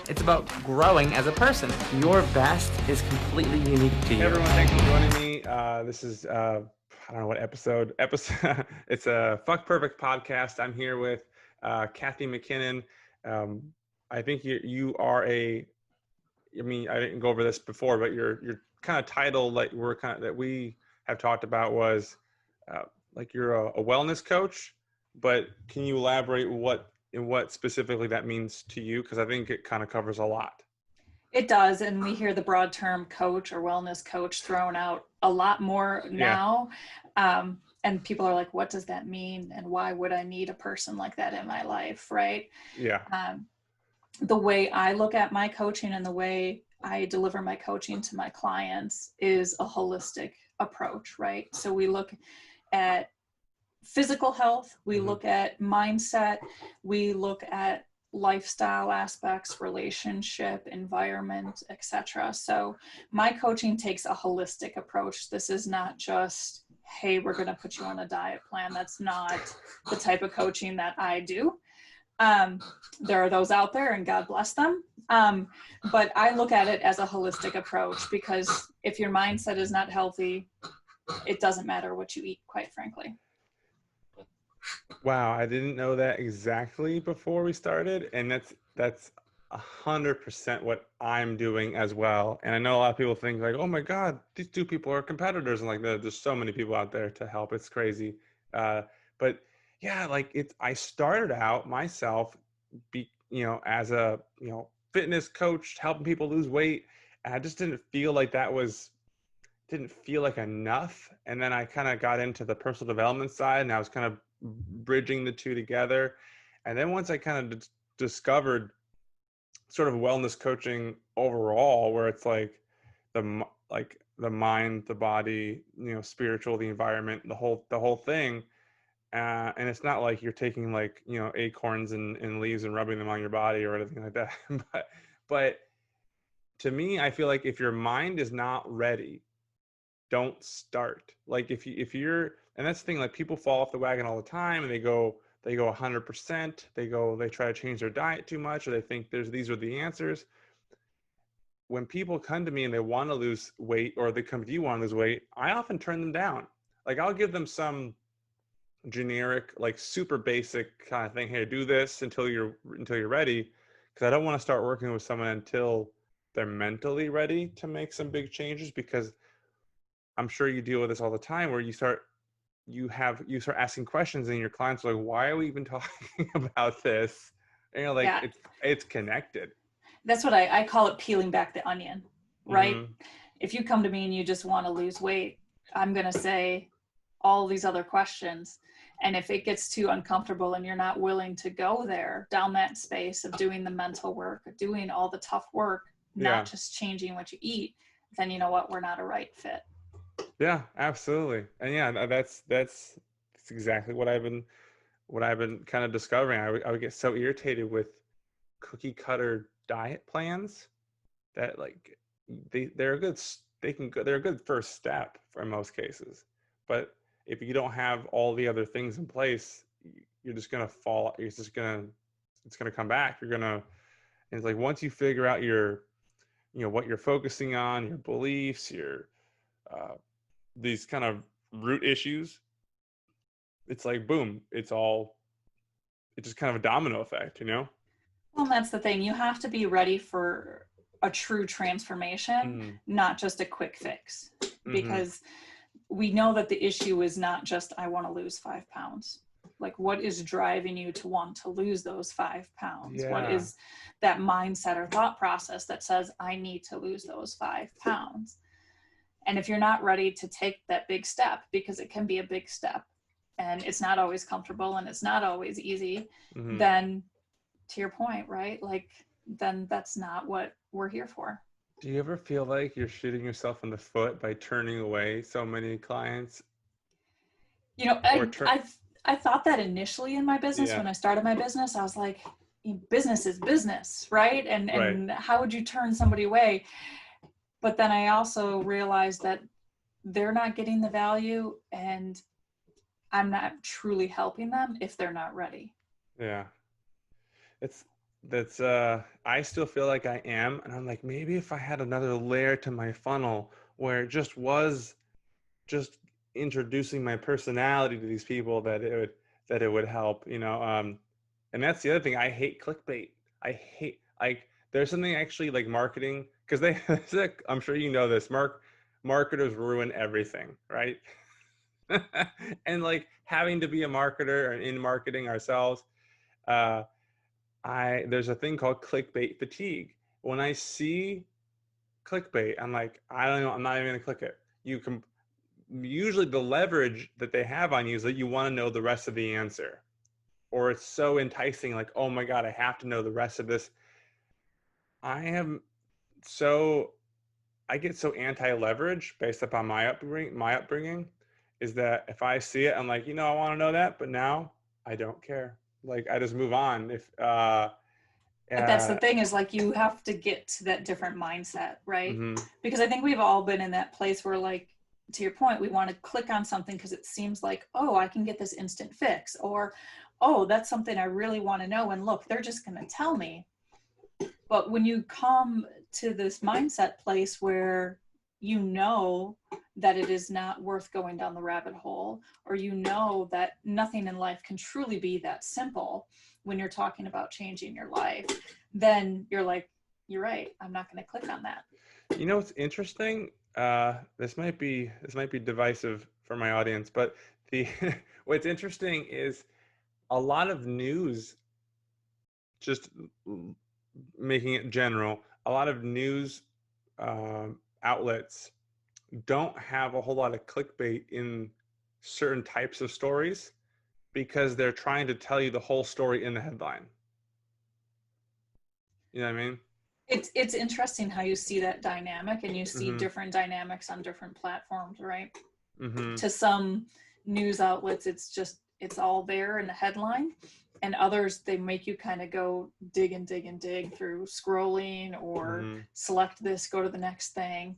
It's about growing as a person. Your best is completely unique to you. Hey everyone, thanks for joining me. This is I don't know what episode. It's a Fuck Perfect podcast. I'm here with Kathy McKinnon. Um, I think you are a. I mean, I didn't go over this before, but your kind of title, like that we have talked about, was like you're a wellness coach. But can you elaborate what specifically that means to you? Because I think it kind of covers a lot. It does, and we hear the broad term coach or wellness coach thrown out a lot more Yeah. now. And people are like, what does that mean? And why would I need a person like that in my life, right? Yeah. The way I look at my coaching and the way I deliver my coaching to my clients is a holistic approach, right? So we look at physical health, we look at mindset, we look at lifestyle aspects, relationship, environment, etc. So my coaching takes a holistic approach. This is not just, hey, we're going to put you on a diet plan. That's not the type of coaching that I do. There are those out there, and God bless them. But I look at it as a holistic approach, because if your mindset is not healthy, it doesn't matter what you eat, quite frankly. Wow, I didn't know that exactly before we started, and that's 100% what I'm doing as well. And I know a lot of people think like, "Oh my God, these two people are competitors," and like there's so many people out there to help. It's crazy, but yeah, like I started out myself, as a fitness coach, helping people lose weight, and I just didn't feel like enough. And then I kind of got into the personal development side, and I was kind of bridging the two together. And then once I kind of discovered sort of wellness coaching overall, where it's like the mind, the body, spiritual, the environment, the whole thing. And it's not like you're taking like acorns and leaves and rubbing them on your body or anything like that. but to me, I feel like if your mind is not ready, don't start. Like if you're, and that's the thing, like people fall off the wagon all the time, and they go 100%. They try to change their diet too much, or they think these are the answers. When people come to me and they want to lose weight, or they come to you want to lose weight, I often turn them down. Like I'll give them some generic, like super basic kind of thing. Hey, do this until you're ready, because I don't want to start working with someone until they're mentally ready to make some big changes. Because I'm sure you deal with this all the time, where you start asking questions, and your clients are like, why are we even talking about this? And you're like, Yeah. it's connected. That's what I call it, peeling back the onion, right? Mm-hmm. If you come to me and you just want to lose weight, I'm going to say all these other questions. And if it gets too uncomfortable and you're not willing to go there, down that space of doing the mental work, doing all the tough work, Yeah. not just changing what you eat, then you know what, we're not a right fit. Yeah, absolutely. And yeah, that's exactly what I've been kind of discovering. I would get so irritated with cookie cutter diet plans that, like, they're a good they're a good first step for most cases. But if you don't have all the other things in place, you're just gonna fall. It's gonna come back. And it's like, once you figure out what you're focusing on, your beliefs, your uh, these kind of root issues, it's like boom, it's just kind of a domino effect. Well, that's the thing. You have to be ready for a true transformation, Mm. not just a quick fix. Mm-hmm. Because we know that the issue is not just, I want to lose 5 pounds. Like, what is driving you to want to lose those 5 pounds? Yeah. What is that mindset or thought process that says, I need to lose those 5 pounds? And if you're not ready to take that big step, because it can be a big step and it's not always comfortable and it's not always easy, Mm-hmm. then to your point, right? Like, then that's not what we're here for. Do you ever feel like you're shooting yourself in the foot by turning away so many clients? I thought that initially in my business. Yeah. When I started my business, I was like, business is business, right? And Right. how would you turn somebody away? But then I also realized that they're not getting the value, and I'm not truly helping them if they're not ready. Yeah. It's that's I still feel like I am, and I'm like, maybe if I had another layer to my funnel where it just was just introducing my personality to these people, that it would help, you know. And that's the other thing. I hate clickbait. I hate, like, there's something actually like marketing, because they I'm sure you know this, marketers ruin everything, right? And like having to be a marketer and in marketing ourselves, uh I there's a thing called clickbait fatigue. When I see clickbait, I'm like, I don't know, I'm not even gonna click it. You can usually the leverage that they have on you is that you want to know the rest of the answer, or it's so enticing, like, oh my god, I have to know the rest of this. I am so I get so anti-leverage based upon my upbringing, is that if I see it, I'm like, I want to know that, but now I don't care. Like, I just move on. If But that's the uh thing, is like you have to get to that different mindset, right? mhm, Because I think we've all been in that place where, like, to your point, we want to click on something because it seems like, oh, I can get this instant fix, or oh, that's something I really want to know. And look, they're just going to tell me. But when you come to this mindset place where you know that it is not worth going down the rabbit hole, or you know that nothing in life can truly be that simple when you're talking about changing your life, then you're like, you're right, I'm not going to click on that. what's interesting, this might be divisive for my audience, but the what's interesting is a lot of news, just making it general, a lot of news outlets don't have a whole lot of clickbait in certain types of stories, because they're trying to tell you the whole story in the headline. You know what I mean? It's interesting how you see that dynamic, and you see Mm-hmm. different dynamics on different platforms, right? Mm-hmm. To some news outlets, it's all there in the headline, and others, they make you kind of go dig and dig and dig through scrolling, or Mm-hmm. select this, go to the next thing.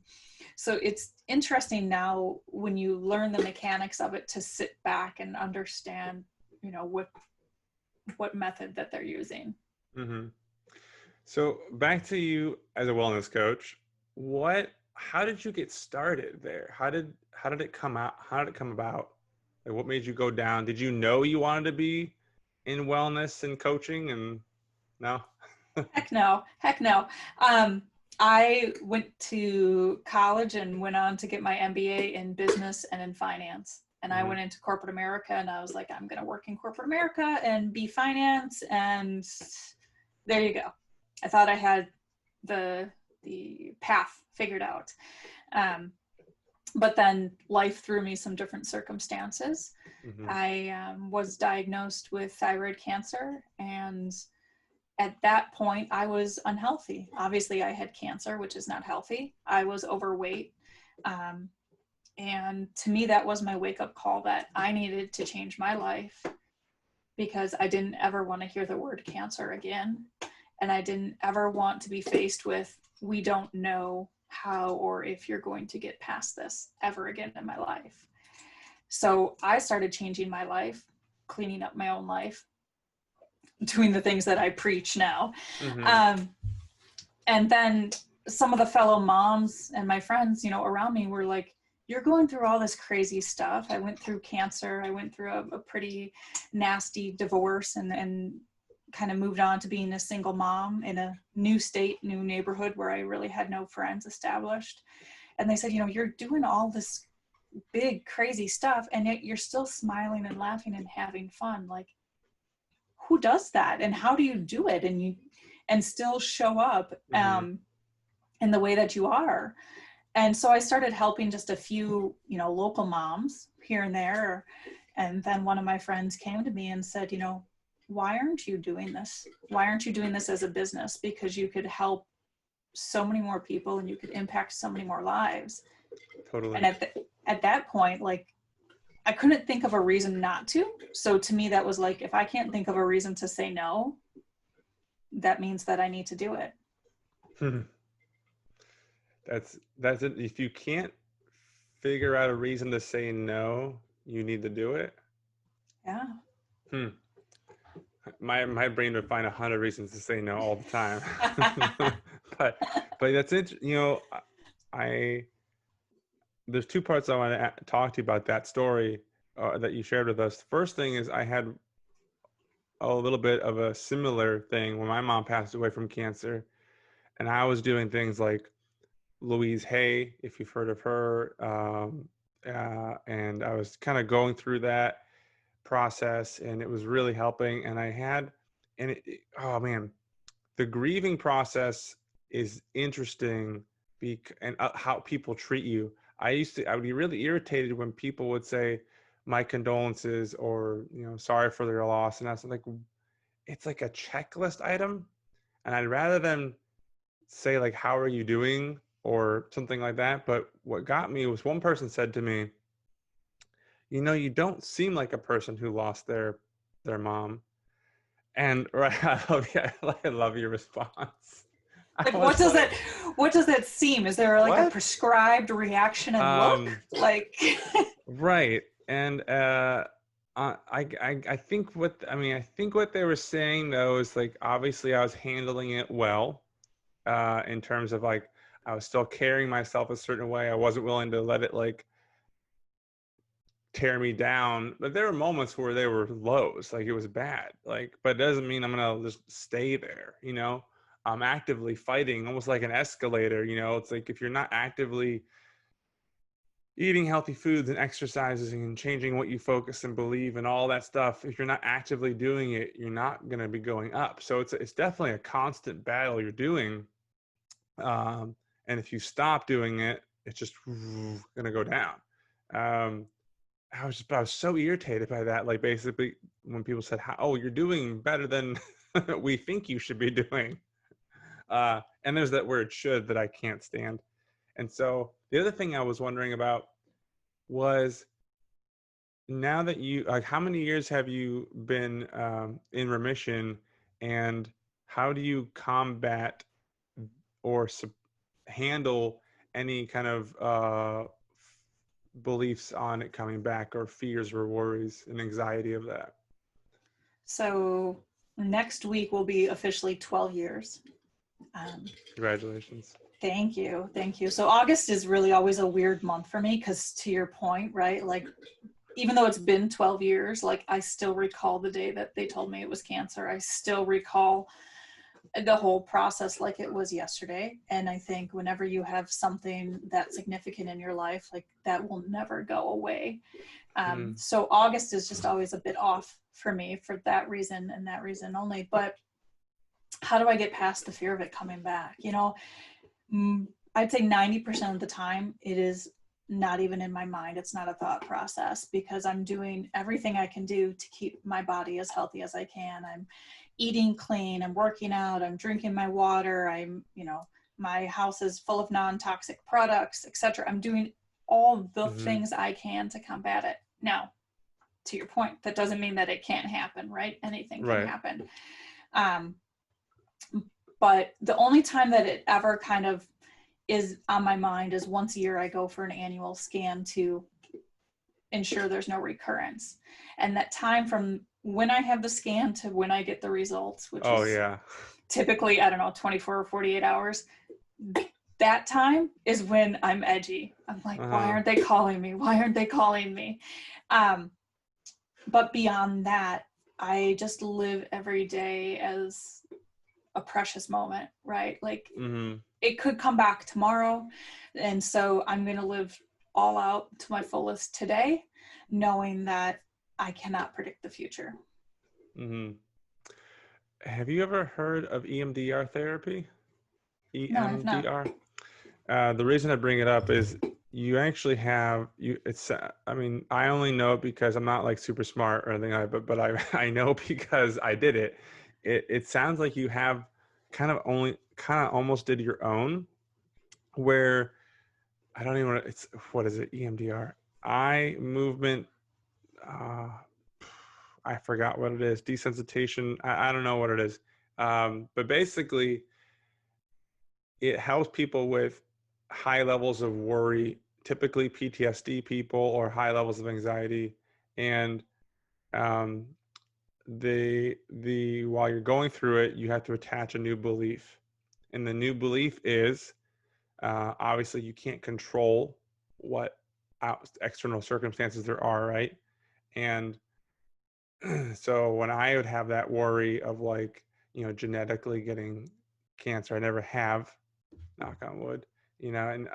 So it's interesting now when you learn the mechanics of it, to sit back and understand, what method that they're using. Mm-hmm. So back to you as a wellness coach. How did you get started there? How did it come out? How did it come about? Like, what made you go down? Did you know you wanted to be in wellness and coaching? And no? Heck no, heck no. um, I went to college and went on to get my MBA in business and in finance. And I Mm-hmm. went into corporate America, and I was like, I'm going to work in corporate America and be finance. And there you go. I thought I had the path figured out. Um, but then life threw me some different circumstances. Mm-hmm. I was diagnosed with thyroid cancer, and at that point I was unhealthy. Obviously I had cancer, which is not healthy. I was overweight. Um, and to me, that was my wake up call that I needed to change my life, because I didn't ever want to hear the word cancer again. And I didn't ever want to be faced with, we don't know how or if you're going to get past this ever again in my life. So I started changing my life, cleaning up my own life, doing the things that I preach now. Mm-hmm. Um, and then some of the fellow moms and my friends, around me were like, you're going through all this crazy stuff. I went through cancer. I went through a pretty nasty divorce, and kind of moved on to being a single mom in a new state, new neighborhood where I really had no friends established. And they said, you're doing all this big, crazy stuff, and yet you're still smiling and laughing and having fun. Like, who does that? And how do you do it? And still show up Mm-hmm. in the way that you are. And so I started helping just a few, local moms here and there. And then one of my friends came to me and said, why aren't you doing this? Why aren't you doing this as a business? Because you could help so many more people, and you could impact so many more lives. Totally. And at that point, like, I couldn't think of a reason not to. So to me, that was like, if I can't think of a reason to say no, that means that I need to do it. That's it. If you can't figure out a reason to say no, you need to do it. Yeah. Hmm. My brain would find 100 reasons to say no all the time. but that's it. You know, I there's two parts I want to talk to you about that story that you shared with us. The first thing is I had a little bit of a similar thing when my mom passed away from cancer, and I was doing things like Louise Hay, if you've heard of her, and I was kind of going through that process, and it was really helping. And I had, and oh man, the grieving process is interesting, and how people treat you. I would be really irritated when people would say, "My condolences," or "Sorry for their loss," and I was like, it's like a checklist item, and I'd rather them say like, "How are you doing?" or something like that. But what got me was one person said to me, "You don't seem like a person who lost their mom." And right, I love your response. I Like, was like, what does that seem? Is there like a what? prescribed reaction and look? Like, Right. And I think I think what they were saying though is like, obviously I was handling it well, in terms of like, I was still carrying myself a certain way. I wasn't willing to let it like tear me down, but there were moments where they were lows, like it was bad, like, but it doesn't mean I'm gonna just stay there. I'm actively fighting, almost like an escalator. It's like, if you're not actively eating healthy foods and exercising and changing what you focus and believe and all that stuff, if you're not actively doing it, you're not going to be going up. So it's definitely a constant battle you're doing, and if you stop doing it, it's just going to go down. um, I was so irritated by that. Like, basically, when people said, "Oh, you're doing better than we think you should be doing," and there's that word "should" that I can't stand. And so the other thing I was wondering about was, now that you, like, how many years have you been in remission, and how do you combat or handle any kind of beliefs on it coming back, or fears or worries and anxiety of that? so next week will be officially 12 years. Congratulations. Thank you. Thank you. So August is really always a weird month for me because, to your point, right? Like, even though it's been 12 years, like, I still recall the day that they told me it was cancer. I still recall the whole process like it was yesterday. And I think whenever you have something that significant in your life, like, that will never go away. So August is just always a bit off for me for that reason and that reason only. But how do I get past the fear of it coming back? I'd say 90% of the time it is not even in my mind. It's not a thought process, because I'm doing everything I can do to keep my body as healthy as I can. I'm eating clean, I'm working out, I'm drinking my water, my house is full of non-toxic products, etc. I'm doing all the things I can to combat it. Now, to your point, that doesn't mean that it can't happen, right? Anything can happen. But the only time that it ever kind of is on my mind is once a year I go for an annual scan to ensure there's no recurrence. And that time from when I have the scan to when I get the results, which is typically, 24 or 48 hours, that time is when I'm edgy. I'm like, why aren't they calling me? Why aren't they calling me? But beyond that, I just live every day as a precious moment, right? Like, it could come back tomorrow. And so I'm going to live all out to my fullest today, knowing that I cannot predict the future. Have you ever heard of EMDR therapy? EMDR? No, I've not. The reason I bring it up is you actually have, I only know it because I'm not like super smart or anything like that, but I know because I did it. It sounds like you have almost did your own, where I don't even know, what is it? EMDR, eye movement, I forgot what it is. Desensitization. I don't know what it is. But basically it helps people with high levels of worry, typically PTSD people, or high levels of anxiety. And while you're going through it, you have to attach a new belief. And the new belief is, obviously you can't control what external circumstances there are, right? And so when I would have that worry of like, genetically getting cancer, I never have, knock on wood, and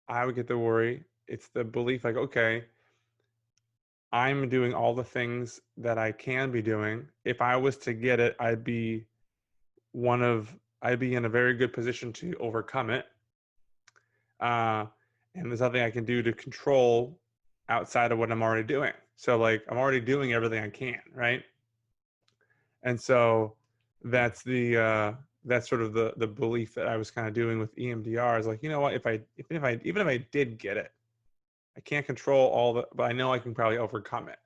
I would get the worry. It's the belief like, okay, I'm doing all the things that I can be doing. If I was to get it, I'd be in a very good position to overcome it. And there's nothing I can do to control outside of what I'm already doing. So like, I'm already doing everything I can, right? And so that's that's sort of the belief that I was kind of doing with EMDR is like, you know what, even if I did get it, I can't control but I know I can probably overcome it.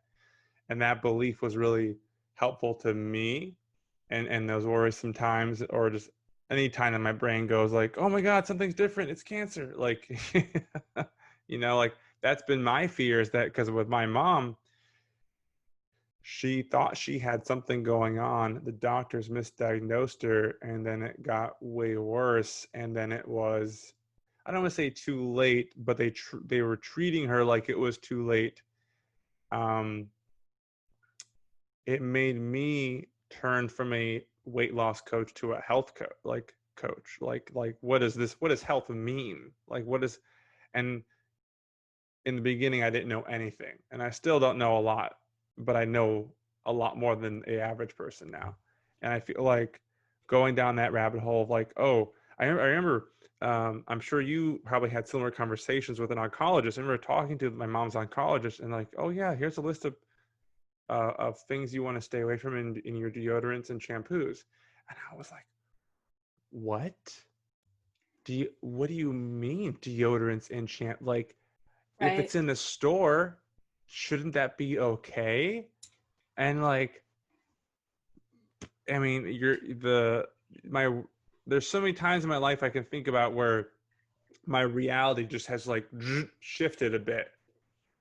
And that belief was really helpful to me. And those worrisome times, or just any time that my brain goes like, oh my God, something's different, it's cancer. Like, like that's been my fear, is that because with my mom, she thought she had something going on. The doctors misdiagnosed her, and then it got way worse. And then it was, I don't want to say too late, but they were treating her like it was too late. It made me turn from a weight loss coach to a health coach. Like what does health mean? Like and in the beginning I didn't know anything, and I still don't know a lot, but I know a lot more than the average person now. And I feel like going down that rabbit hole of like, oh, I remember, I'm sure you probably had similar conversations with an oncologist. I remember talking to my mom's oncologist and like, oh yeah, here's a list of things you want to stay away from in your deodorants and shampoos. And I was like, what do you mean deodorants and shampoo? Like, Right. if it's in the store, shouldn't that be okay? And like, I mean, there's so many times in my life I can think about where my reality just has like shifted a bit,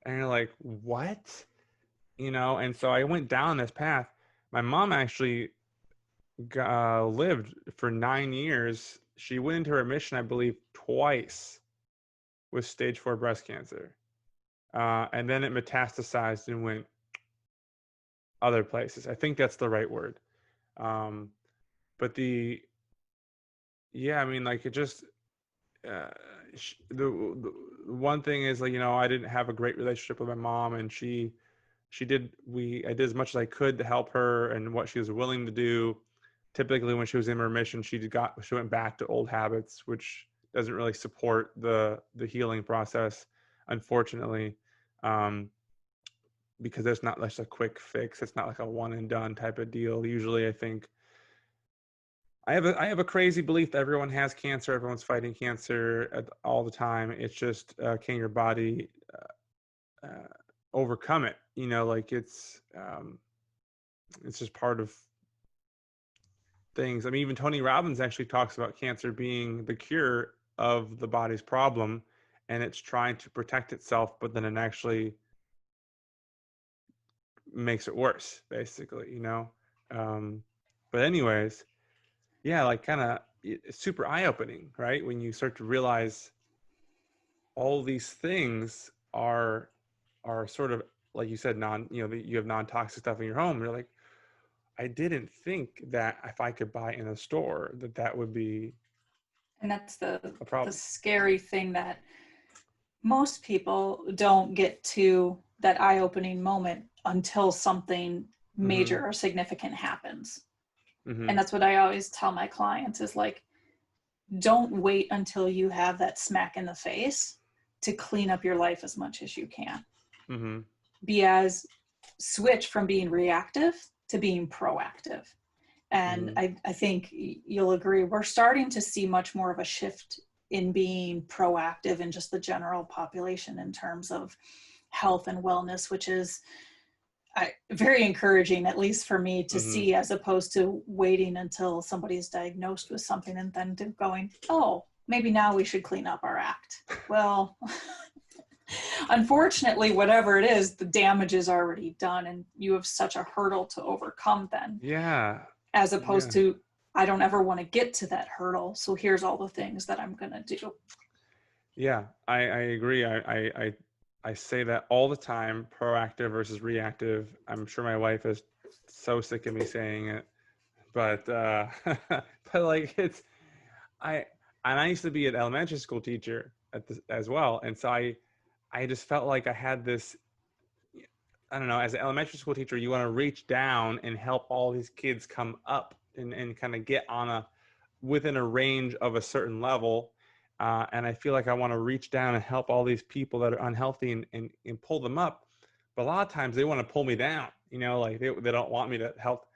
and you're like, what? And so I went down this path. My mom actually lived for 9 years. She went into remission, I believe, twice with stage 4 breast cancer. And then it metastasized and went other places. I think that's the right word. But I mean, like, it just, the one thing is, like, I didn't have a great relationship with my mom, and I did as much as I could to help her and what she was willing to do. Typically when she was in remission, she went back to old habits, which doesn't really support the healing process, unfortunately, because there's not just a quick fix. It's not like a one and done type of deal. Usually I think I have a crazy belief that everyone has cancer. Everyone's fighting cancer all the time. It's just, can your body overcome it? Like it's just part of things. I mean, even Tony Robbins actually talks about cancer being the cure of the body's problem, and it's trying to protect itself, but then it actually makes it worse, basically, But anyways, yeah, like kind of it's super eye-opening, right? When you start to realize all these things are sort of, like you said, you have non-toxic stuff in your home. You're like, I didn't think that if I could buy in a store that would be And that's a the problem. scary thing, that most people don't get to that eye-opening moment until something major or significant happens. And that's what I always tell my clients is like, don't wait until you have that smack in the face to clean up your life as much as you can. Switch from being reactive to being proactive. And I think you'll agree, we're starting to see much more of a shift in being proactive in just the general population in terms of health and wellness, which is very encouraging, at least for me to see, as opposed to waiting until somebody's diagnosed with something and then going, oh, maybe now we should clean up our act. Well, Unfortunately, whatever it is, the damage is already done, and you have such a hurdle to overcome then, Yeah. as Yeah. opposed to, I don't ever want to get to that hurdle, so here's all the things that I'm going to do. Yeah, I agree. I say that all the time, proactive versus reactive. I'm sure my wife is so sick of me saying it, but but like I I used to be an elementary school teacher as well, and so I just felt like I had this. I don't know. As an elementary school teacher, you want to reach down and help all these kids come up and kind of get on a within a range of a certain level. And I feel like I want to reach down and help all these people that are unhealthy and pull them up. But a lot of times they want to pull me down, like they don't want me to help.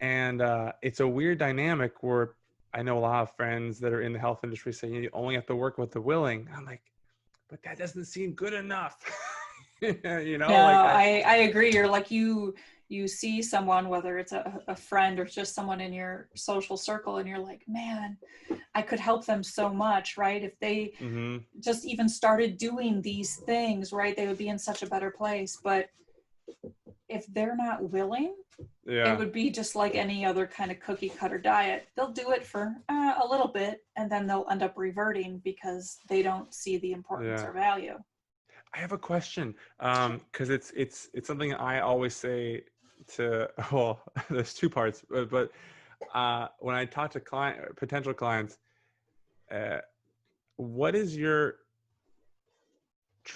And it's a weird dynamic where I know a lot of friends that are in the health industry say you only have to work with the willing. I'm like, but that doesn't seem good enough. No, like I agree. You're like, you see someone, whether it's a friend or just someone in your social circle, and you're like, man, I could help them so much, right? If they hmm just even started doing these things, right, they would be in such a better place. But if they're not willing, it yeah, would be just like any other kind of cookie cutter diet. They'll do it for a little bit, and then they'll end up reverting because they don't see the importance yeah. or value. I have a question, because it's something I always say to. Well, there's two parts, but when I talk to potential clients, uh, what is your?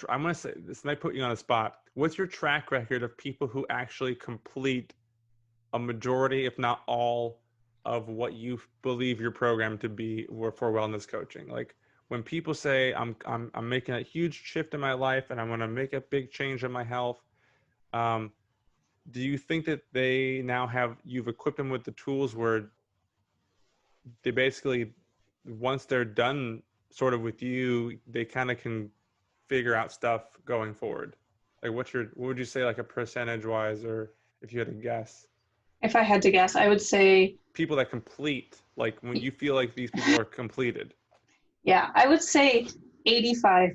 I'm gonna say this might put you on a spot. What's your track record of people who actually complete a majority, if not all, of what you believe your program to be for wellness coaching? Like when people say I'm making a huge shift in my life and I'm going to make a big change in my health, um, do you think that they now you've equipped them with the tools where they basically, once they're done sort of with you, they kind of can figure out stuff going forward? Like what would you say, like a percentage wise, or if you had to guess? If I had to guess, I would say, People that complete, like when you feel like these people are completed. yeah, I would say 85%.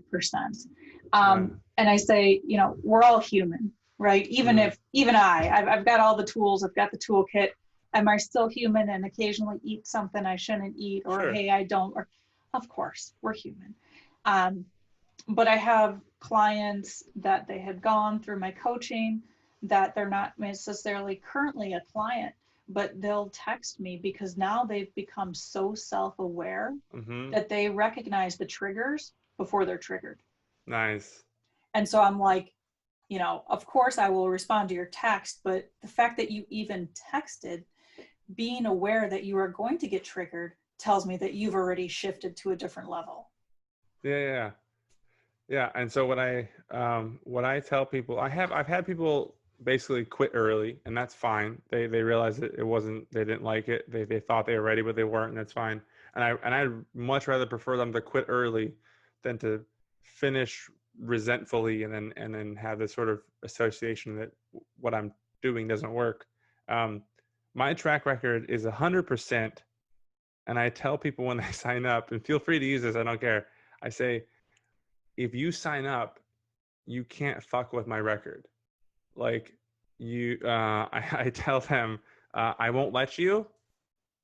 Right. And I say, we're all human, right? Even Mm-hmm. if, I've got all the tools, I've got the toolkit. Am I still human and occasionally eat something I shouldn't eat? Or, Sure. hey, I don't, or of course, we're human. Um, but I have clients that they had gone through my coaching that they're not necessarily currently a client, but they'll text me because now they've become so self-aware Mm-hmm. that they recognize the triggers before they're triggered. Nice. And so I'm like, of course I will respond to your text, but the fact that you even texted, being aware that you are going to get triggered tells me that you've already shifted to a different level. Yeah. Yeah. And so what I tell people, I've had people basically quit early, and that's fine. They realized that it wasn't, they didn't like it. They thought they were ready, but they weren't, and that's fine. And I'd much rather prefer them to quit early than to finish resentfully and then have this sort of association that what I'm doing doesn't work. Um, my track record is 100%. And I tell people when they sign up, and feel free to use this, I don't care. I say, if you sign up, you can't fuck with my record. Like I tell them, I won't let you,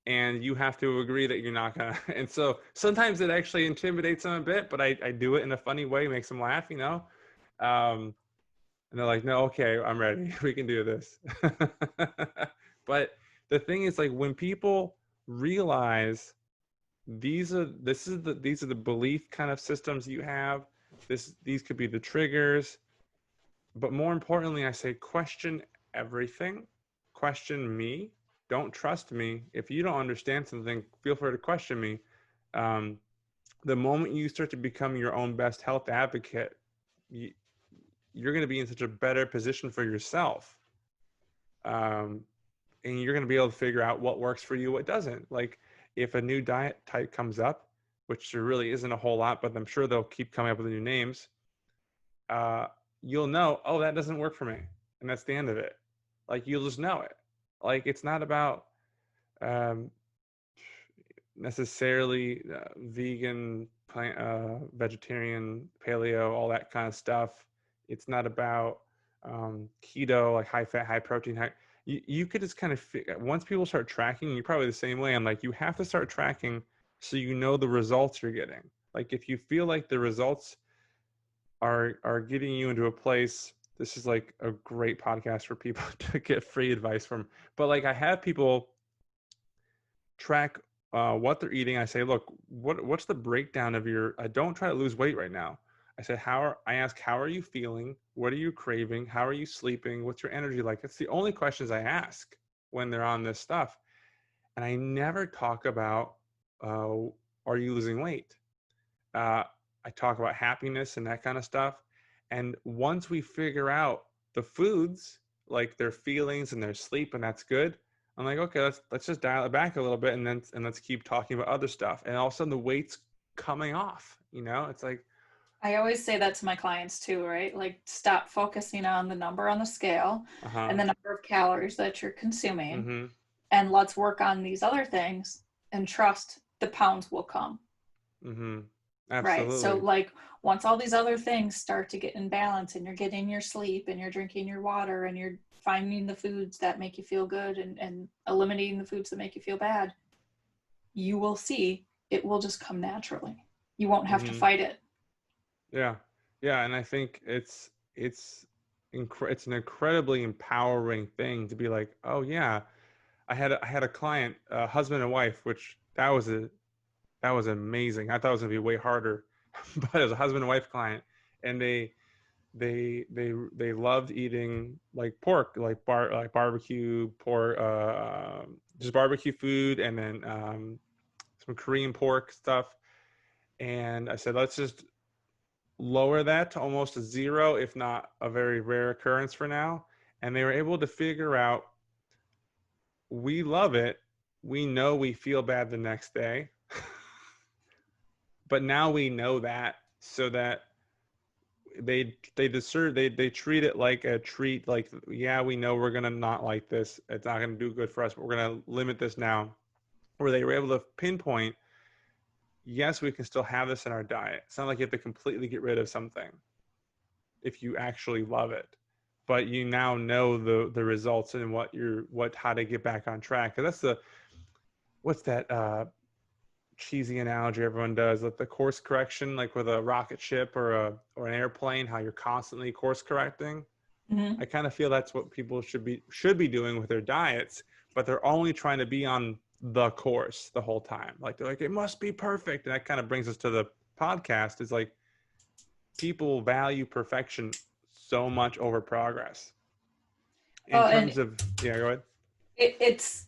and you have to agree that you're not gonna. And so sometimes it actually intimidates them a bit, but I do it in a funny way, makes them laugh, and they're like, no, okay, I'm ready. We can do this. But the thing is, like, when people realize these are the belief kind of systems you have, these could be the triggers, but more importantly, I say question everything. Question me. Don't trust me. If you don't understand something, feel free to question me. um, the moment you start to become your own best health advocate, you're going to be in such a better position for yourself, um, and you're going to be able to figure out what works for you, what doesn't. Like if a new diet type comes up, which there really isn't a whole lot, but I'm sure they'll keep coming up with new names. uh, you'll know, oh, that doesn't work for me, and that's the end of it. Like you'll just know it. Like it's not about um, necessarily vegan vegetarian, paleo, all that kind of stuff. It's not about keto, like high fat, high protein. You could just kind of once people start tracking, you're probably the same way. I'm like, you have to start tracking so you know the results you're getting. Like if you feel like the results are getting you into a place, this is like a great podcast for people to get free advice from. But like I have people track what they're eating. I say, look, what's the breakdown of your? I don't try to lose weight right now. I said, I ask, how are you feeling? What are you craving? How are you sleeping? What's your energy like? It's the only questions I ask when they're on this stuff. And I never talk about, are you losing weight? I talk about happiness and that kind of stuff. And once we figure out the foods, like their feelings and their sleep, and that's good, I'm like, okay, let's just dial it back a little bit, and let's keep talking about other stuff. And all of a sudden, the weight's coming off. It's like, I always say that to my clients too, right? Like, stop focusing on the number on the scale and the number of calories that you're consuming, mm-hmm, and let's work on these other things and trust the pounds will come. mm-hmm, absolutely. Right. So like once all these other things start to get in balance and you're getting your sleep and you're drinking your water and you're finding the foods that make you feel good and eliminating the foods that make you feel bad, you will see it will just come naturally. You won't have to fight it. Yeah. Yeah. And I think it's an incredibly empowering thing to be like, oh yeah, I had a client, husband and wife, which that was amazing. I thought it was gonna be way harder, but it was a husband and wife client, and they loved eating like pork, like barbecue pork, just barbecue food, and then some Korean pork stuff. And I said, let's just lower that to almost a zero, if not a very rare occurrence for now. And they were able to figure out, we love it. We know we feel bad the next day. But now we know that, so that they treat it like a treat. Like, yeah, we know we're gonna not like this. It's not gonna do good for us, but we're gonna limit this now. Where they were able to pinpoint, yes, we can still have this in our diet. It's not like you have to completely get rid of something if you actually love it, but you now know the results and how to get back on track. Because that's what's that cheesy analogy everyone does, like the course correction, like with a rocket ship or an airplane, how you're constantly course correcting. I kind of feel that's what people should be doing with their diets, but they're only trying to be on the course the whole time. Like they're like, it must be perfect. And that kind of brings us to the podcast. Is like, people value perfection so much over progress. In terms of, yeah, go ahead. It's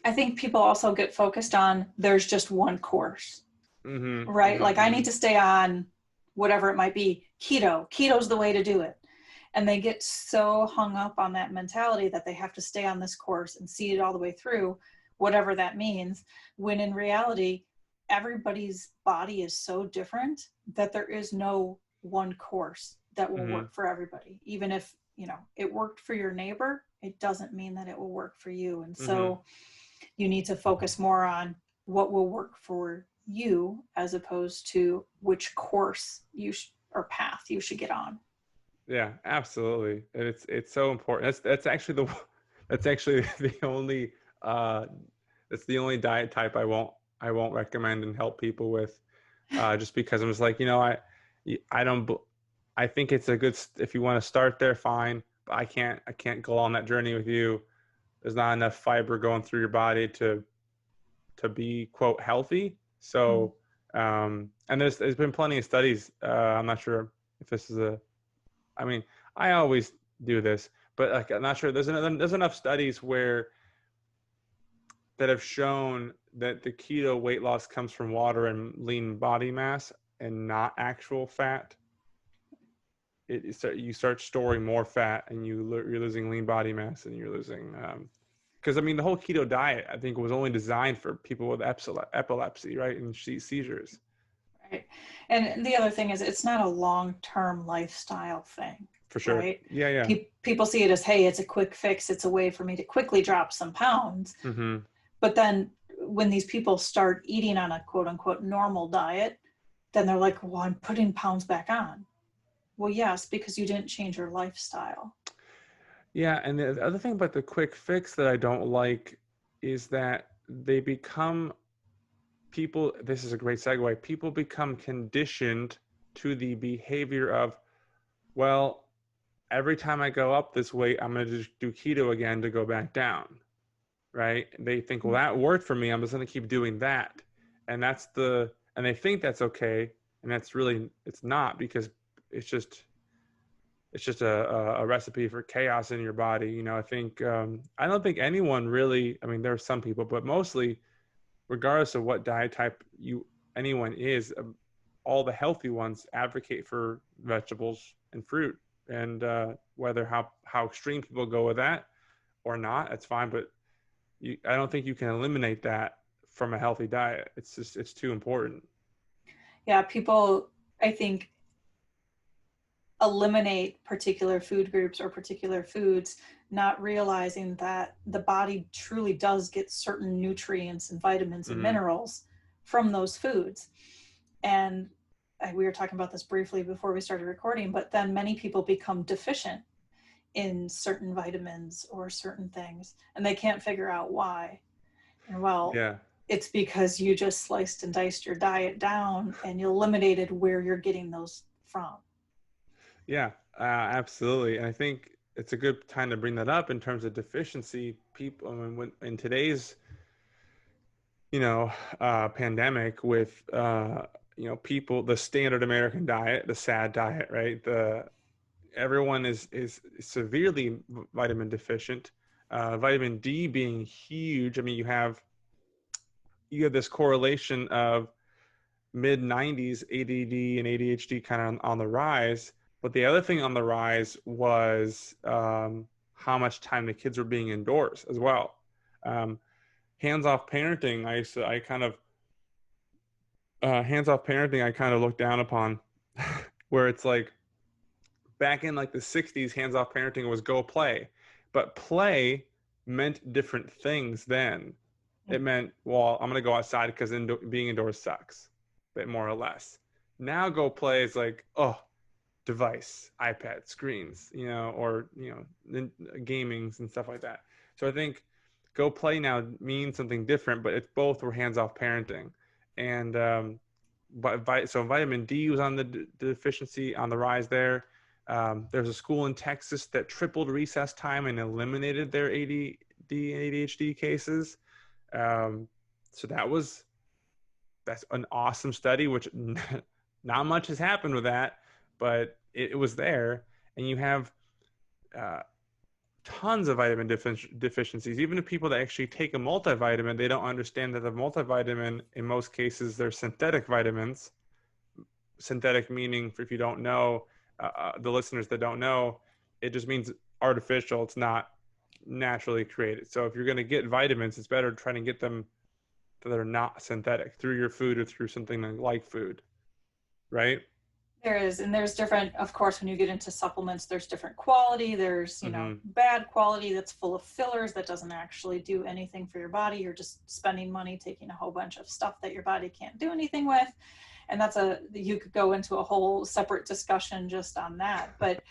I think people also get focused on there's just one course, right? Like I need to stay on whatever it might be. Keto's the way to do it. And they get so hung up on that mentality that they have to stay on this course and see it all the way through, whatever that means. When in reality, everybody's body is so different that there is no one course that will work for everybody. Even if, it worked for your neighbor, it doesn't mean that it will work for you. And so you need to focus more on what will work for you as opposed to which course or path you should get on. Yeah, absolutely. And it's so important. That's actually the only that's the only diet type I won't recommend and help people with, just because I'm just like, I think it's a good, if you want to start there, fine, but I can't go on that journey with you. There's not enough fiber going through your body to be, quote, healthy. So and there's been plenty of studies. I'm not sure if this is I always do this, but like, I'm not sure there's enough studies that have shown that the keto weight loss comes from water and lean body mass and not actual fat. You start storing more fat, and you're losing lean body mass, and you're losing because the whole keto diet, I think, was only designed for people with epilepsy, right, and seizures. Right. And the other thing is, it's not a long-term lifestyle thing. For sure. Right? Yeah. People see it as, hey, it's a quick fix. It's a way for me to quickly drop some pounds. But then when these people start eating on a quote unquote normal diet, then they're like, well, I'm putting pounds back on. Well, yes, because you didn't change your lifestyle. Yeah, and the other thing about the quick fix that I don't like is that they become people, this is a great segue, people become conditioned to the behavior of, well, every time I go up this weight, I'm going to just do keto again to go back down, right? They think, well, that worked for me. I'm just going to keep doing that. And and they think that's okay. And that's really, it's not, because it's just a recipe for chaos in your body. You know, I think, I don't think anyone really, I mean, there are some people, but mostly, regardless of what diet type anyone is, all the healthy ones advocate for vegetables and fruit. And whether how extreme people go with that or not, that's fine. But I don't think you can eliminate that from a healthy diet. It's too important. Yeah, people, I think, eliminate particular food groups or particular foods, not realizing that the body truly does get certain nutrients and vitamins and minerals from those foods. And we were talking about this briefly before we started recording, but then many people become deficient in certain vitamins or certain things, and they can't figure out why. And well, Yeah. it's because you just sliced and diced your diet down and you eliminated where you're getting those from. Yeah, absolutely. And I think it's a good time to bring that up in terms of deficiency. People, I mean, when in today's, pandemic with, people, the standard American diet, the SAD diet, right? Everyone is severely vitamin deficient. Vitamin D being huge. I mean, you have this correlation of mid 90s ADD and ADHD kind of on the rise. But the other thing on the rise was how much time the kids were being indoors as well. Hands-off parenting, I kind of look down upon, where it's like, back in like the 60s, hands-off parenting was go play. But play meant different things then. It meant, well, I'm going to go outside because being indoors sucks, bit more or less. Now go play is like, oh, device, iPad, screens, or, gamings and stuff like that. So I think go play now means something different, but it's both were hands-off parenting. And so vitamin D was on the deficiency on the rise there. There's a school in Texas that tripled recess time and eliminated their ADD and ADHD cases. So that's an awesome study, which not much has happened with that, but it was there. And you have tons of vitamin deficiencies. Even the people that actually take a multivitamin, they don't understand that the multivitamin, in most cases, they're synthetic vitamins. Synthetic meaning, if you don't know, the listeners that don't know, it just means artificial. It's not naturally created. So if you're going to get vitamins, it's better to try to get them that are not synthetic through your food or through something like food, right? There is, and there's different, of course, when you get into supplements, there's different quality. There's, bad quality that's full of fillers that doesn't actually do anything for your body. You're just spending money taking a whole bunch of stuff that your body can't do anything with. And you could go into a whole separate discussion just on that. But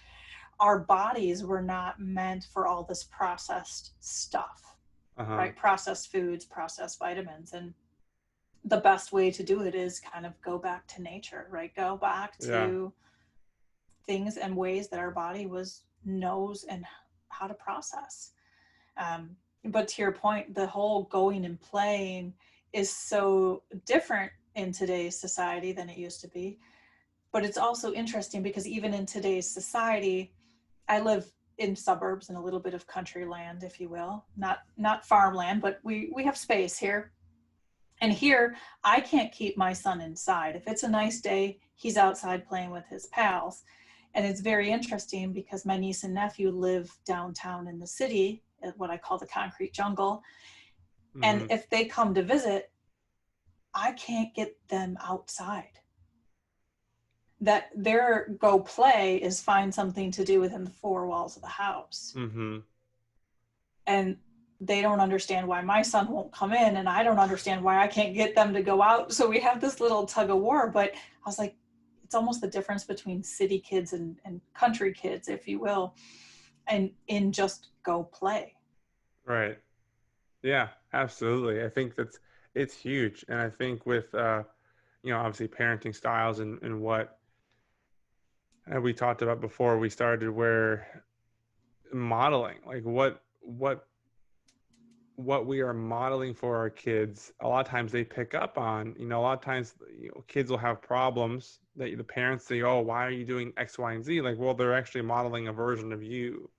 our bodies were not meant for all this processed stuff, right? Processed foods, processed vitamins. And the best way to do it is kind of go back to nature, right? Go back to things and ways that our body knows and how to process. But to your point, the whole going and playing is so different in today's society than it used to be. But it's also interesting because even in today's society, I live in suburbs and a little bit of country land, if you will, not farmland, but we have space here. And here, I can't keep my son inside. If it's a nice day, he's outside playing with his pals. And it's very interesting because my niece and nephew live downtown in the city, at what I call the concrete jungle. And if they come to visit, I can't get them outside. That their go play is find something to do within the four walls of the house. And they don't understand why my son won't come in, and I don't understand why I can't get them to go out. So we have this little tug of war. But I was like, it's almost the difference between city kids and country kids, if you will, and in just go play. Right. Yeah, absolutely. I think it's huge. And I think with, obviously parenting styles and what we talked about before we started, where modeling, like what we are modeling for our kids, a lot of times they pick up on, a lot of times, kids will have problems that the parents say, oh, why are you doing X, Y, and Z? Like, well, they're actually modeling a version of you,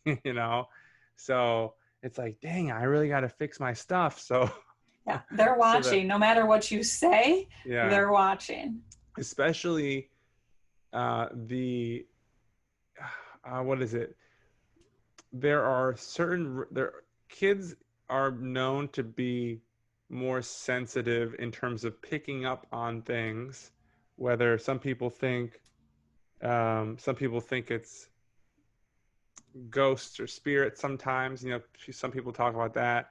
you know? So it's like, dang, I really got to fix my stuff. So Yeah, they're so that, watching. No matter what you say, yeah, they're watching. especially what is it? There are kids are known to be more sensitive in terms of picking up on things, whether some people think it's ghosts or spirits sometimes, some people talk about that.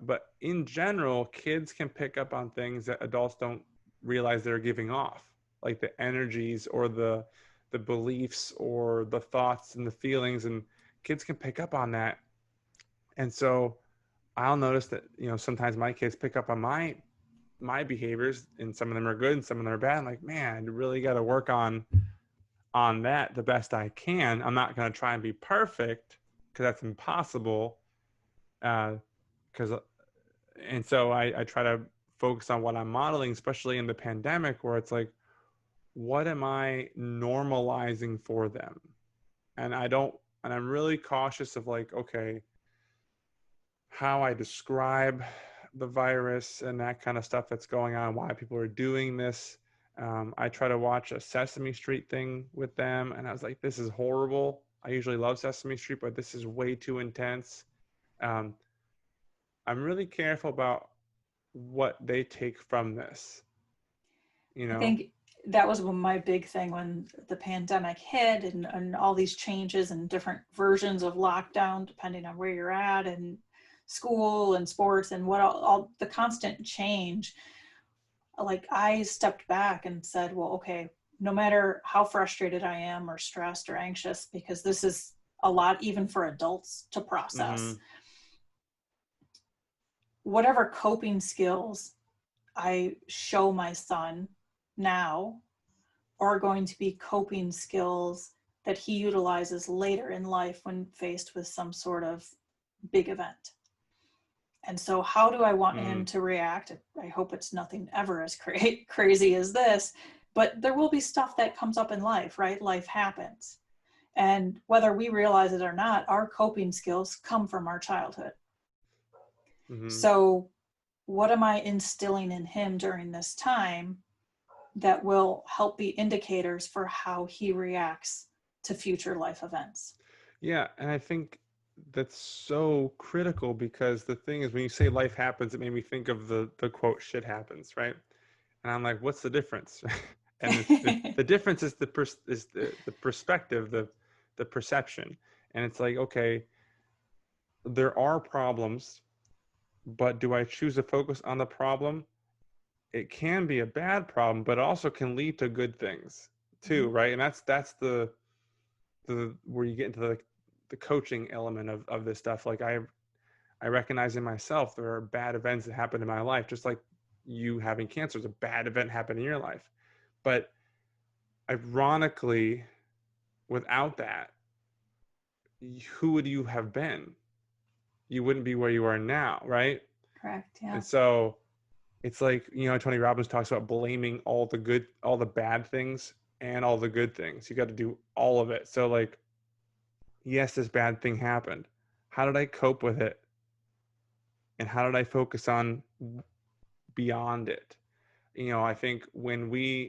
But in general, kids can pick up on things that adults don't realize they're giving off, like the energies or the beliefs or the thoughts and the feelings, and kids can pick up on that. And so I'll notice that, sometimes my kids pick up on my behaviors, and some of them are good and some of them are bad. I'm like, man, I really got to work on that the best I can. I'm not going to try and be perfect because that's impossible. Because and so I try to focus on what I'm modeling, especially in the pandemic, where it's like, what am I normalizing for them? And I'm really cautious of like, okay, how I describe the virus and that kind of stuff that's going on, why people are doing this. I try to watch a Sesame Street thing with them, and I was like, this is horrible. I usually love Sesame Street, but this is way too intense. Um, I'm really careful about what they take from this, you I know? think that was my big thing when the pandemic hit, and all these changes and different versions of lockdown, depending on where you're at, and school and sports and what all the constant change. Like, I stepped back and said, well, okay, no matter how frustrated I am or stressed or anxious, because this is a lot even for adults to process, Mm-hmm. whatever coping skills I show my son now are going to be coping skills that he utilizes later in life when faced with some sort of big event. And so how do I want Mm-hmm. him to react? I hope it's nothing ever as crazy as this, but there will be stuff that comes up in life, right? Life happens. And whether we realize it or not, our coping skills come from our childhood. Mm-hmm. So what am I instilling in him during this time that will help be indicators for how he reacts to future life events? Yeah, and I think that's so critical, because the thing is, when you say life happens, it made me think of the quote "shit happens," right? And I'm like, what's the difference? And the difference is the perspective, the perception. And it's like, okay, there are problems, but do I choose to focus on the problem? It can be a bad problem, but it also can lead to good things too, right? And that's the where you get into the coaching element of this stuff. Like, I recognize in myself there are bad events that happen in my life, just like you having cancer is a bad event happened in your life. But ironically, without that, who would you have been? You wouldn't be where you are now, right? Correct. Yeah. And so it's like, Tony Robbins talks about blaming all the bad things and all the good things. You got to do all of it. So like, yes, this bad thing happened. How did I cope with it? And how did I focus on beyond it? I think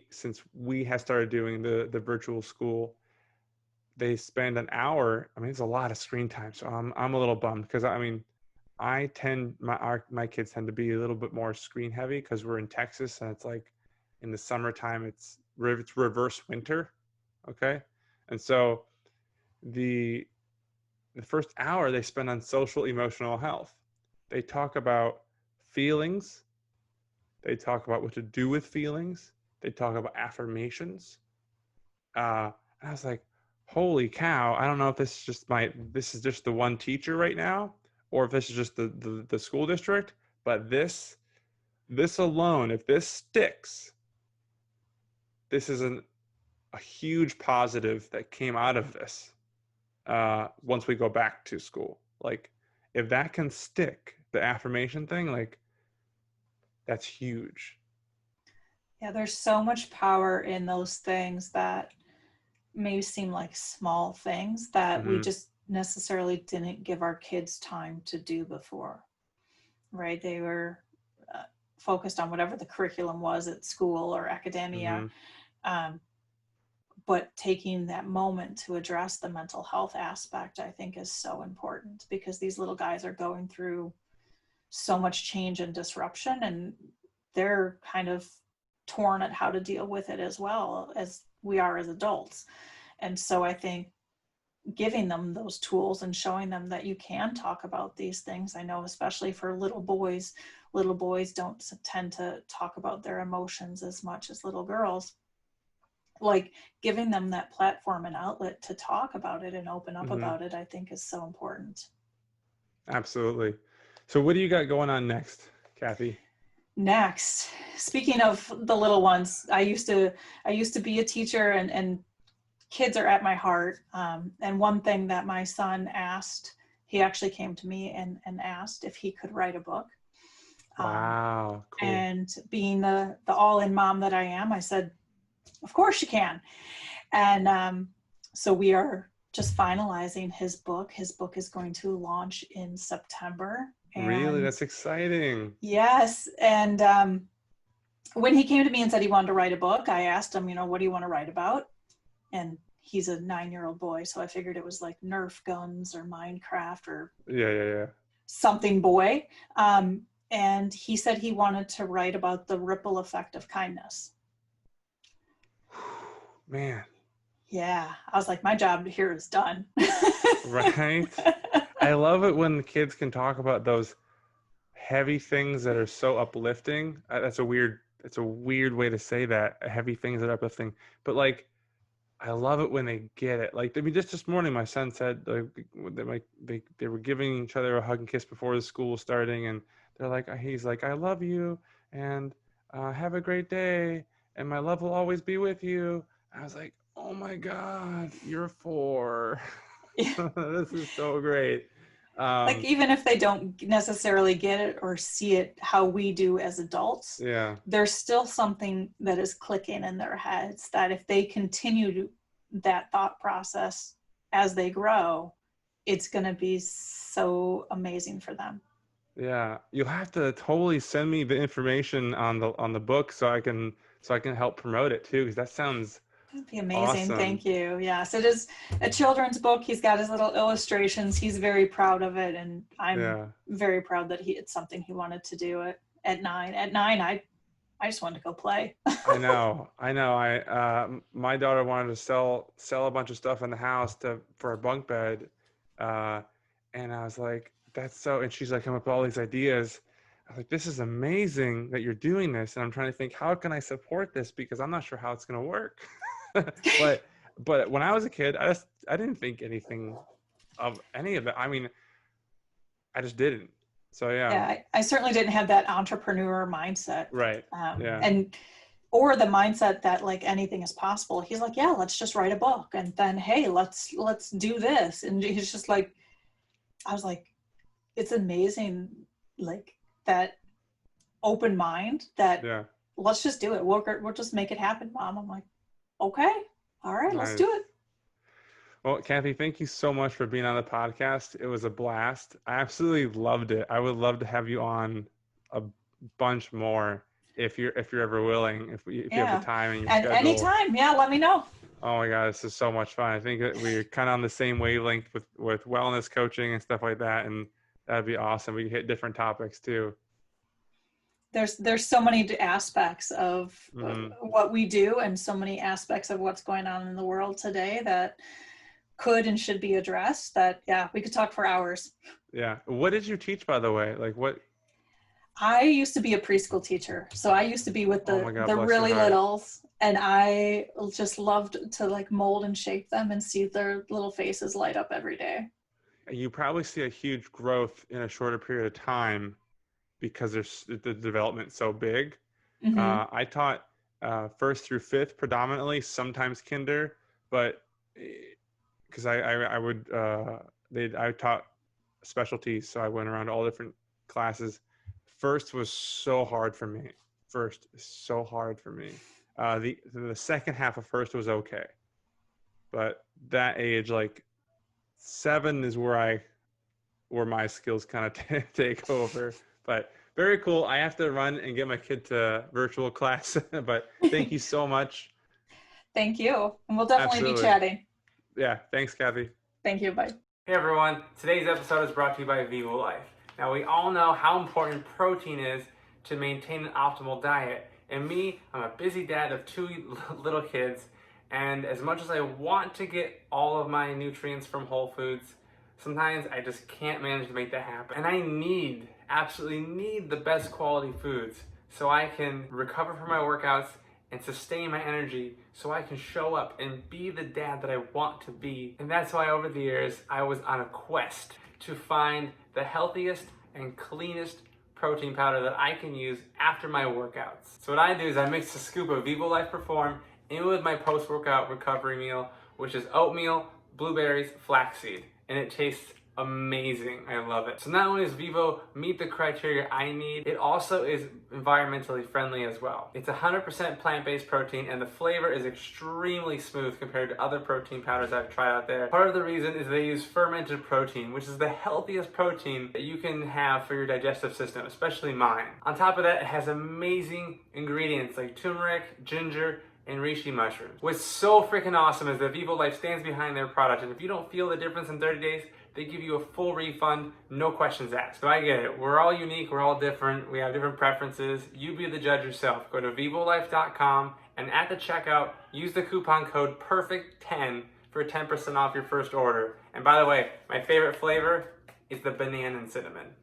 since we have started doing the virtual school, they spend an hour. I mean, it's a lot of screen time. So I'm a little bummed, because I mean, my kids tend to be a little bit more screen heavy because we're in Texas, and it's like in the summertime, it's reverse winter. Okay. And so the the first hour they spend on social emotional health. They talk about feelings. They talk about what to do with feelings. They talk about affirmations. And I was like, holy cow, I don't know if this is just the one teacher right now, or if this is just the school district, but this alone, if this sticks, this is a huge positive that came out of this once we go back to school. Like, if that can stick, the affirmation thing, like, that's huge. Yeah, there's so much power in those things that may seem like small things that we Mhm. just necessarily didn't give our kids time to do before, right? They were focused on whatever the curriculum was at school or academia. Mhm. Um, but taking that moment to address the mental health aspect, I think, is so important, because these little guys are going through so much change and disruption, and they're kind of torn at how to deal with it as well as we are as adults. And so I think giving them those tools and showing them that you can talk about these things. I know, especially for little boys don't tend to talk about their emotions as much as little girls. Like, giving them that platform and outlet to talk about it and open up Mhm. about it, I think, is so important. Absolutely. So what do you got going on next, Kathy? Next, speaking of the little ones, I used to be a teacher, and kids are at my heart. And one thing that my son asked, he actually came to me and asked if he could write a book. Wow, cool. And being the all-in mom that I am, I said, of course you can. And so we are just finalizing his book. His book is going to launch in September. Really? And That's exciting. yes, and when he came to me and said he wanted to write a book, I asked him, what do you want to write about? And he's a 9-year-old boy, so I figured it was like Nerf guns or Minecraft or Yeah. something boy. And he said he wanted to write about the ripple effect of kindness. Man, Yeah, I was like, my job here is done. right? I love it when the kids can talk about those heavy things that are so uplifting. That's a weird way to say that. Heavy things that are uplifting. But like, I love it when they get it. Like, I mean, just this morning, my son said they were giving each other a hug and kiss before the school was starting, and he's like, I love you, and have a great day, and my love will always be with you. I was like, oh my God, you're 4. This is so great. Like, Um, even if they don't necessarily get it or see it how we do as adults, yeah, there's still something that is clicking in their heads that if they continue that thought process as they grow, it's going to be so amazing for them. yeah. You'll have to totally send me the information on the book so I can help promote it too, because that sounds That'd be amazing. awesome. Thank you. Yes, it is a children's book. He's got his little illustrations. He's very proud of it, and I'm Yeah. very proud that it's something he wanted to do it at 9. At 9, I just wanted to go play. I know. My daughter wanted to sell a bunch of stuff in the house for a bunk bed, uh, and I was like, and she's like, come up with all these ideas. I was like, this is amazing that you're doing this, and I'm trying to think, how can I support this, because I'm not sure how it's gonna work. But when I was a kid, I didn't think anything of any of it. I mean, I just didn't. So yeah, Yeah, I certainly didn't have that entrepreneur mindset, right. Yeah. and or the mindset that like anything is possible. He's like, yeah, let's just write a book, and then hey, let's do this, and he's just like, I was like, it's amazing, like that open mind that Yeah. let's just do it. We'll just make it happen, Mom. I'm like, okay, all right, let's do Nice. it. Well, Kathy, thank you so much for being on the podcast. It was a blast. I absolutely loved it. I would love to have you on a bunch more if you're ever willing, if you have the Yeah, time in your and schedule. anytime, yeah, let me know. Oh my God, this is so much fun. I think that we're kind of on the same wavelength with wellness coaching and stuff like that, and that'd be awesome. We could hit different topics too. There's so many aspects of Hmm. what we do, and so many aspects of what's going on in the world today that could and should be addressed, that, yeah, we could talk for hours. Yeah. What did you teach, by the way? Like what? I used to be a preschool teacher, so I used to be with Oh my God, the bless your really heart. littles, and I just loved to like mold and shape them and see their little faces light up every day. You probably see a huge growth in a shorter period of time because there's the development so big. Mhm. I taught first through fifth predominantly, sometimes kinder, but because I taught specialties, so I went around to all different classes. First was so hard for me. First is so hard for me. The second half of first was okay, but that age, like 7, is where my skills kind of take over. But very cool. I have to run and get my kid to virtual class, but thank you so much. Thank you. And we'll definitely be Absolutely. chatting. Yeah, thanks, Kathy. Thank you. Bye. Hey everyone, today's episode is brought to you by Vivo Life. Now we all know how important protein is to maintain an optimal diet. And me, I'm a busy dad of 2 little kids, and as much as I want to get all of my nutrients from Whole Foods, sometimes I just can't manage to make that happen. And I absolutely need the best quality foods so I can recover from my workouts and sustain my energy so I can show up and be the dad that I want to be. And that's why over the years, I was on a quest to find the healthiest and cleanest protein powder that I can use after my workouts. So what I do is I mix a scoop of Vivo Life Perform in with my post-workout recovery meal, which is oatmeal, blueberries, flaxseed, and it tastes amazing. I love it. So not only does Vivo meet the criteria I need, it also is environmentally friendly as well. It's 100% plant-based protein, and the flavor is extremely smooth compared to other protein powders I've tried out there. Part of the reason is they use fermented protein, which is the healthiest protein that you can have for your digestive system, especially mine. On top of that, it has amazing ingredients like turmeric, ginger, and reishi mushrooms. What's so freaking awesome is that Vivo Life stands behind their product, and if you don't feel the difference in 30 days, they give you a full refund, no questions asked. So I get it. We're all unique. We're all different. We have different preferences. You be the judge yourself. Go to vivolife.com, and at the checkout, use the coupon code PERFECT10 for 10% off your first order. And by the way, my favorite flavor is the banana and cinnamon.